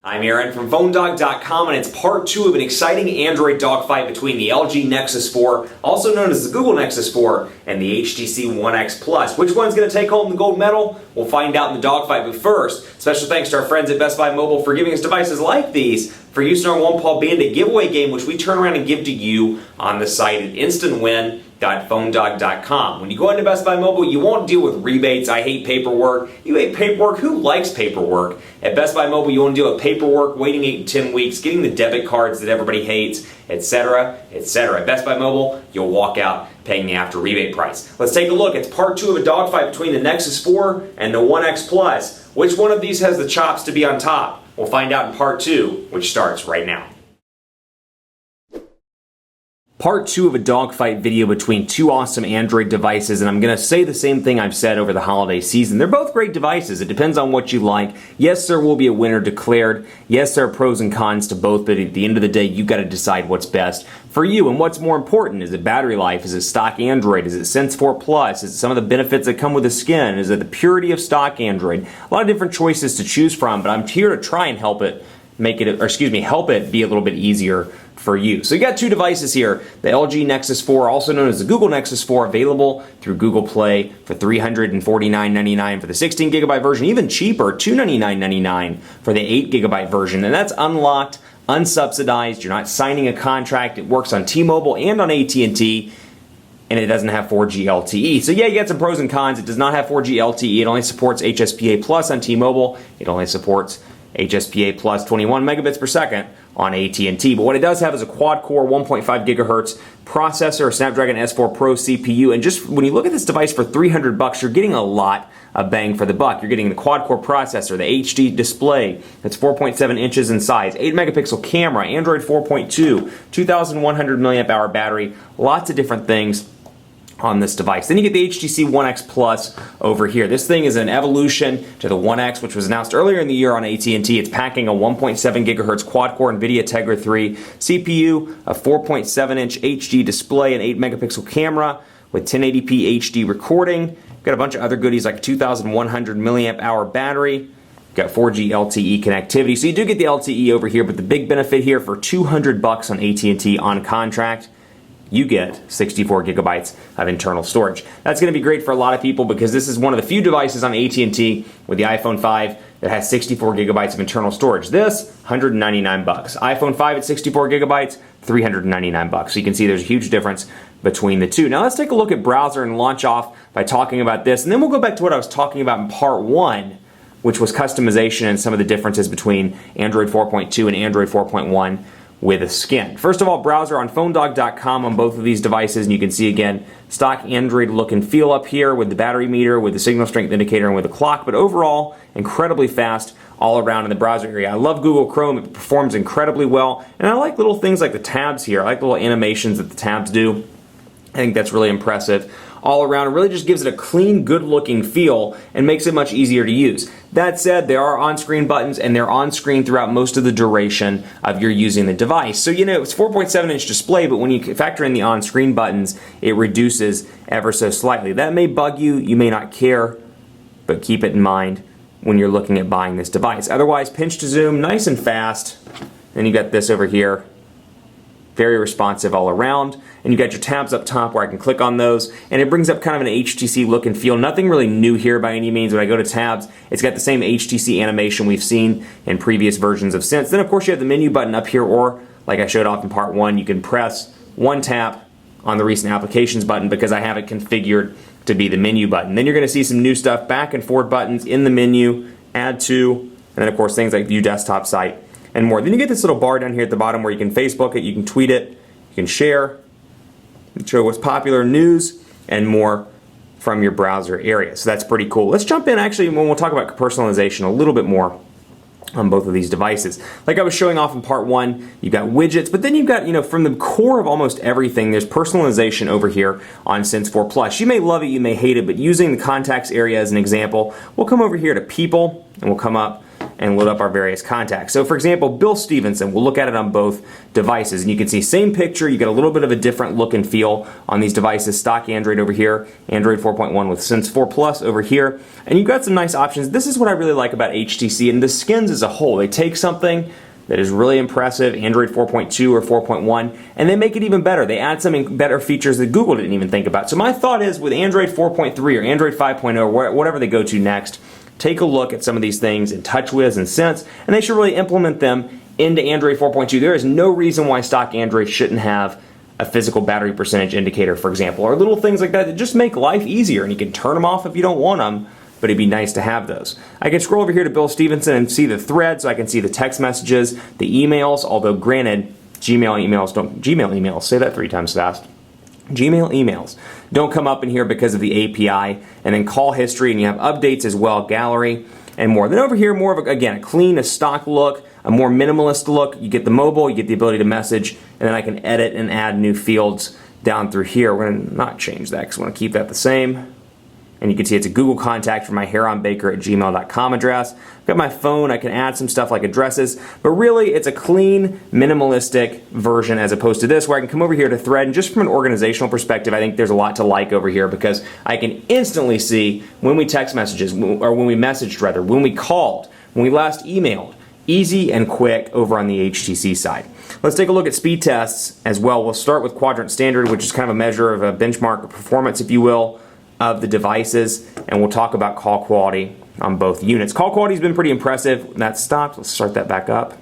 I'm Aaron from PhoneDog.com, and it's part 2 of an exciting Android dogfight between the LG Nexus 4, also known as the Google Nexus 4, and the HTC One X Plus. Which one's going to take home the gold medal? We'll find out in the dogfight, but first, special thanks to our friends at Best Buy Mobile for giving us devices like these for use in our One Paw Bandit giveaway game, which we turn around and give to you on the site at instantwin.phonedog.com. When you go into Best Buy Mobile, you won't deal with rebates. I hate paperwork. You hate paperwork? Who likes paperwork? At Best Buy Mobile, you won't deal with paperwork, waiting 8 to 10 weeks, getting the debit cards that everybody hates, etc., etc. At Best Buy Mobile, you'll walk out paying the after rebate price. Let's take a look. It's part 2 of a dogfight between the Nexus 4 and the One X Plus. Which one of these has the chops to be on top? We'll find out in part 2, which starts right now. Part 2 of a dogfight video between two awesome Android devices, and I'm going to say the same thing I've said over the holiday season. They're both great devices. It depends on what you like. Yes, there will be a winner declared. Yes, there are pros and cons to both, but at the end of the day, you've got to decide what's best for you. And what's more important? Is it battery life? Is it stock Android? Is it Sense 4 Plus? Is it some of the benefits that come with the skin? Is it the purity of stock Android? A lot of different choices to choose from, but I'm here to try and help it help it be a little bit easier for you. So you got two devices here, the LG Nexus 4, also known as the Google Nexus 4, available through Google Play for $349.99 for the 16GB version, even cheaper, $299.99 for the 8GB version, and that's unlocked, unsubsidized. You're not signing a contract. It works on T-Mobile and on AT&T, and it doesn't have 4G LTE. So yeah, you got some pros and cons. It does not have 4G LTE. It only supports HSPA Plus on T-Mobile. It only supports HSPA Plus 21 megabits per second on AT&T. But what it does have is a quad-core 1.5 gigahertz processor, a Snapdragon S4 Pro CPU, and just when you look at this device for $300, you're getting a lot of bang for the buck. You're getting the quad-core processor, the HD display that's 4.7 inches in size, 8 megapixel camera, Android 4.2, 2,100 milliamp hour battery, lots of different things on this device. Then you get the HTC One X Plus over here. This thing is an evolution to the One X, which was announced earlier in the year on AT&T. It's packing a 1.7 gigahertz quad-core NVIDIA Tegra 3 CPU, a 4.7-inch HD display, an 8 megapixel camera with 1080p HD recording. Got a bunch of other goodies like 2,100 milliamp hour battery. Got 4G LTE connectivity. So you do get the LTE over here, but the big benefit here, for $200 on AT&T on contract, you get 64 gigabytes of internal storage. That's going to be great for a lot of people because this is one of the few devices on AT&T with the iPhone 5 that has 64 gigabytes of internal storage. This, $199. iPhone 5 at 64 gigabytes, $399. So you can see there's a huge difference between the two. Now let's take a look at browser and launch off by talking about this, and then we'll go back to what I was talking about in part 1, which was customization and some of the differences between Android 4.2 and Android 4.1 with a skin. First of all, browser on PhoneDog.com on both of these devices, and you can see again stock Android look and feel up here with the battery meter, with the signal strength indicator, and with the clock, but overall incredibly fast all around in the browser area. I love Google Chrome. It performs incredibly well, and I like little things like the tabs here. I like the little animations that the tabs do. I think that's really impressive all around. It really just gives it a clean, good-looking feel and makes it much easier to use. That said, there are on-screen buttons, and they're on-screen throughout most of the duration of your using the device. So, you know, it's 4.7-inch display, but when you factor in the on-screen buttons, it reduces ever so slightly. That may bug you. You may not care, but keep it in mind when you're looking at buying this device. Otherwise, pinch to zoom, nice and fast. Then you got this over here. Very responsive all around. And you got your tabs up top where I can click on those, and it brings up kind of an HTC look and feel. Nothing really new here by any means. When I go to tabs, it's got the same HTC animation we've seen in previous versions of Sense. Then of course you have the menu button up here, or like I showed off in part 1, you can press one tap on the recent applications button because I have it configured to be the menu button. Then you're going to see some new stuff, back and forward buttons in the menu, add to, and then of course things like view desktop site and more. Then you get this little bar down here at the bottom where you can Facebook it, you can tweet it, you can share, show what's popular, news, and more from your browser area. So that's pretty cool. Let's jump in actually when we'll talk about personalization a little bit more on both of these devices. Like I was showing off in part 1, you've got widgets, but then you've got, you know, from the core of almost everything, there's personalization over here on Sense 4 Plus. You may love it, you may hate it, but using the contacts area as an example, we'll come over here to people, and we'll come up and load up our various contacts. So for example, Bill Stevenson, we'll look at it on both devices, and you can see same picture, you get a little bit of a different look and feel on these devices. Stock Android over here, Android 4.1 with Sense 4 Plus over here, and you've got some nice options. This is what I really like about HTC and the skins as a whole. They take something that is really impressive, Android 4.2 or 4.1, and they make it even better. They add some better features that Google didn't even think about. So my thought is with Android 4.3 or Android 5.0 or whatever they go to next, take a look at some of these things in TouchWiz and Sense, and they should really implement them into Android 4.2. There is no reason why stock Android shouldn't have a physical battery percentage indicator, for example, or little things like that that just make life easier, and you can turn them off if you don't want them, but it'd be nice to have those. I can scroll over here to Bill Stevenson and see the thread, so I can see the text messages, the emails, although granted, Gmail emails, say that 3 times fast. Gmail emails don't come up in here because of the API, and then call history, and you have updates as well, gallery, and more. Then over here, more of, again, a clean, a stock look, a more minimalist look. You get the mobile, you get the ability to message, and then I can edit and add new fields down through here. We're going to not change that because we want to keep that the same. And you can see it's a Google contact for my heronbaker@gmail.com address. I've got my phone, I can add some stuff like addresses, but really it's a clean, minimalistic version as opposed to this where I can come over here to thread, and just from an organizational perspective, I think there's a lot to like over here because I can instantly see when we text messages, or when we messaged rather, when we called, when we last emailed. Easy and quick over on the HTC side. Let's take a look at speed tests as well. We'll start with quadrant standard, which is kind of a measure of a benchmark of performance, if you will, of the devices, and we'll talk about call quality on both units. Call quality has been pretty impressive. That stopped. Let's start that back up.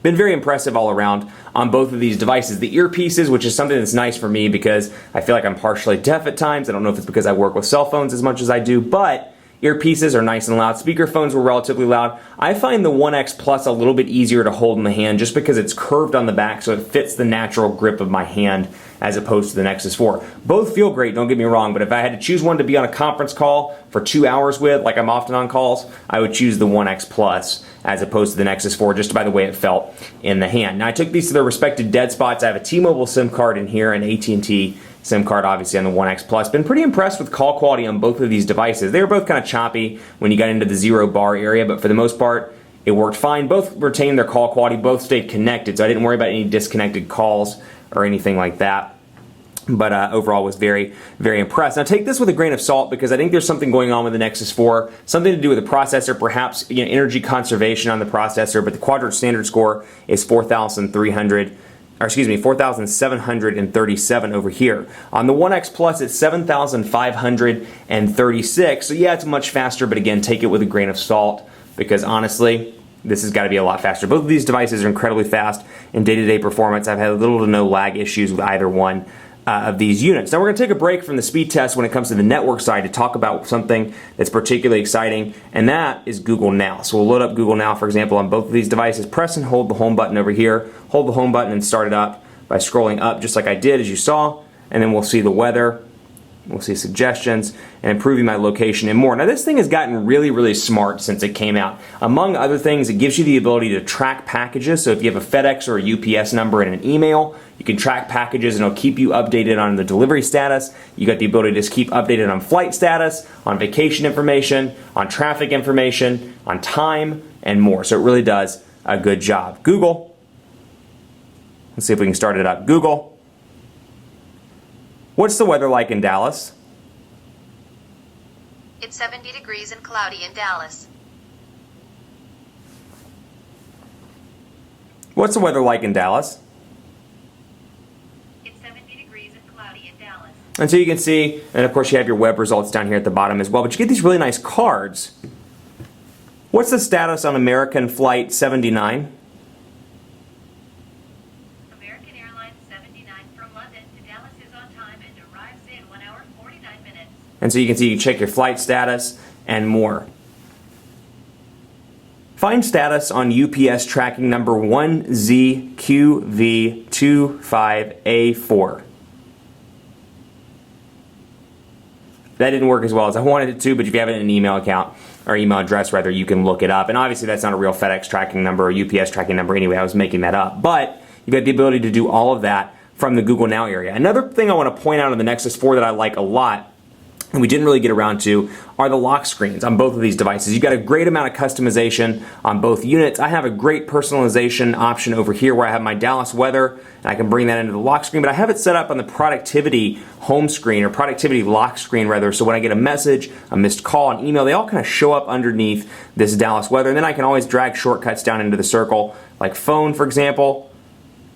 Been very impressive all around on both of these devices. The earpieces, which is something that's nice for me because I feel like I'm partially deaf at times. I don't know if it's because I work with cell phones as much as I do, but earpieces are nice and loud. Speakerphones were relatively loud. I find the One X Plus a little bit easier to hold in the hand just because it's curved on the back, so it fits the natural grip of my hand as opposed to the Nexus 4. Both feel great, don't get me wrong, but if I had to choose one to be on a conference call for 2 hours with, like I'm often on calls, I would choose the One X Plus as opposed to the Nexus 4 just by the way it felt in the hand. Now I took these to their respective dead spots. I have a T-Mobile SIM card in here and AT&T SIM card obviously on the One X Plus. Been pretty impressed with call quality on both of these devices. They were both kind of choppy when you got into the 0 bar area, but for the most part, it worked fine. Both retained their call quality, both stayed connected, so I didn't worry about any disconnected calls or anything like that. But overall was very, very impressed. Now take this with a grain of salt because I think there's something going on with the Nexus 4, something to do with the processor, perhaps energy conservation on the processor, but the quadrant standard score is 4,737 over here. On the One X Plus, it's 7,536. So yeah, it's much faster, but again, take it with a grain of salt because honestly, this has got to be a lot faster. Both of these devices are incredibly fast in day-to-day performance. I've had little to no lag issues with either one of these units. Now we're going to take a break from the speed test when it comes to the network side to talk about something that's particularly exciting, and that is Google Now. So we'll load up Google Now, for example, on both of these devices. Press and hold the home button over here. Hold the home button and start it up by scrolling up just like I did, as you saw, and then we'll see the weather. We'll see suggestions and improving my location and more. Now this thing has gotten really, really smart since it came out. Among other things, it gives you the ability to track packages. So if you have a FedEx or a UPS number in an email, you can track packages and it'll keep you updated on the delivery status. You got the ability to just keep updated on flight status, on vacation information, on traffic information, on time, and more. So it really does a good job. Google. Let's see if we can start it up. Google. What's the weather like in Dallas? It's 70 degrees and cloudy in Dallas. What's the weather like in Dallas? It's 70 degrees and cloudy in Dallas. And so you can see, and of course you have your web results down here at the bottom as well, but you get these really nice cards. What's the status on American Flight 79? And so you can see, you check your flight status and more. Find status on UPS tracking number 1ZQV25A4. That didn't work as well as I wanted it to, but if you have it in an email account, or email address rather, you can look it up. And obviously that's not a real FedEx tracking number or UPS tracking number anyway, I was making that up. But you've got the ability to do all of that from the Google Now area. Another thing I want to point out on the Nexus 4 that I like a lot and we didn't really get around to, are the lock screens on both of these devices. You got a great amount of customization on both units. I have a great personalization option over here where I have my Dallas weather, and I can bring that into the lock screen, but I have it set up on the productivity home screen, or productivity lock screen rather, so when I get a message, a missed call, an email, they all kind of show up underneath this Dallas weather, and then I can always drag shortcuts down into the circle, like phone, for example,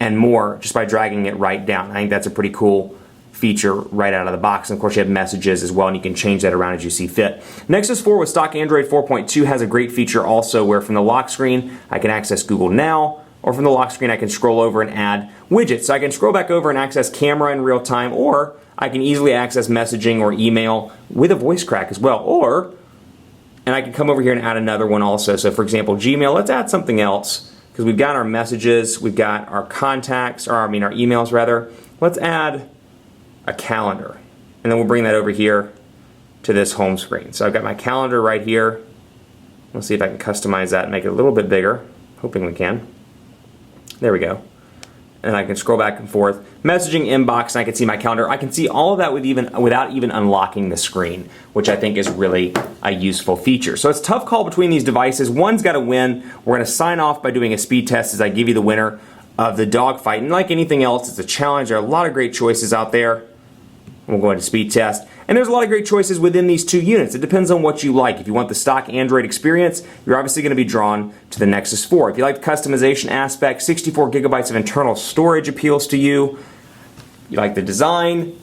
and more, just by dragging it right down. I think that's a pretty cool feature right out of the box. And of course you have messages as well, and you can change that around as you see fit. Nexus 4 with stock Android 4.2 has a great feature also, where from the lock screen I can access Google Now, or from the lock screen I can scroll over and add widgets. So I can scroll back over and access camera in real time, or I can easily access messaging or email with a voice crack as well. And I can come over here and add another one also. So for example, Gmail, let's add something else, because we've got our messages, we've got our contacts, or our emails rather. Let's add a calendar, and then we'll bring that over here to this home screen. So I've got my calendar right here. Let's see if I can customize that and make it a little bit bigger, hoping we can. There we go. And I can scroll back and forth. Messaging, inbox, and I can see my calendar. I can see all of that without even unlocking the screen, which I think is really a useful feature. So it's a tough call between these devices. One's got to win. We're going to sign off by doing a speed test as I give you the winner of the Dogfight. And like anything else, it's a challenge. There are a lot of great choices out there. We'll go into speed test. And there's a lot of great choices within these two units. It depends on what you like. If you want the stock Android experience, you're obviously going to be drawn to the Nexus 4. If you like the customization aspect, 64 gigabytes of internal storage appeals to you. You like the design,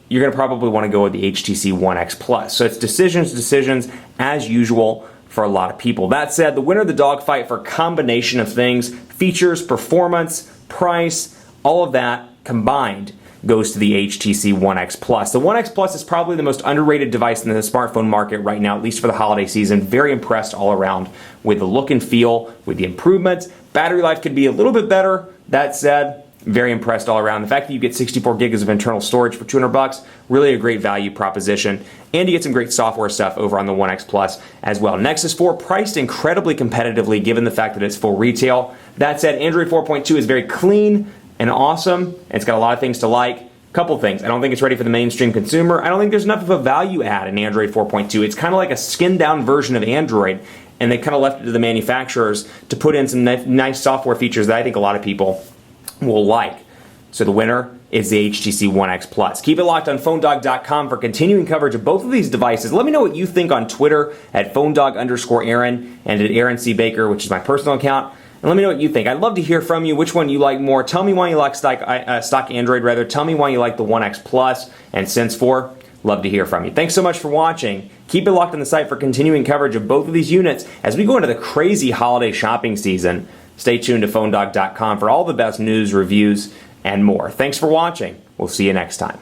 you're going to probably want to go with the HTC One X Plus. So it's decisions as usual for a lot of people. That said, the winner of the Dogfight for a combination of things, features, performance, price, all of that combined, goes to the HTC One X Plus. The One X Plus is probably the most underrated device in the smartphone market right now, at least for the holiday season. Very impressed all around with the look and feel, with the improvements. Battery life could be a little bit better. That said, very impressed all around. The fact that you get 64 gigs of internal storage for $200, really a great value proposition. And you get some great software stuff over on the One X Plus as well. Nexus 4 priced incredibly competitively given the fact that it's full retail. That said, Android 4.2 is very clean and awesome, and it's got a lot of things to like. Couple things. I don't think it's ready for the mainstream consumer. I don't think there's enough of a value add in Android 4.2. It's kind of like a skinned down version of Android, and they kind of left it to the manufacturers to put in some nice software features that I think a lot of people will like. So the winner is the HTC One X Plus. Keep it locked on PhoneDog.com for continuing coverage of both of these devices. Let me know what you think on Twitter at PhoneDog_Aaron and at Aaron C. Baker, which is my personal account. And let me know what you think. I'd love to hear from you, which one you like more. Tell me why you like stock Android, rather. Tell me why you like the One X Plus and Sense 4. Love to hear from you. Thanks so much for watching. Keep it locked on the site for continuing coverage of both of these units as we go into the crazy holiday shopping season. Stay tuned to PhoneDog.com for all the best news, reviews, and more. Thanks for watching. We'll see you next time.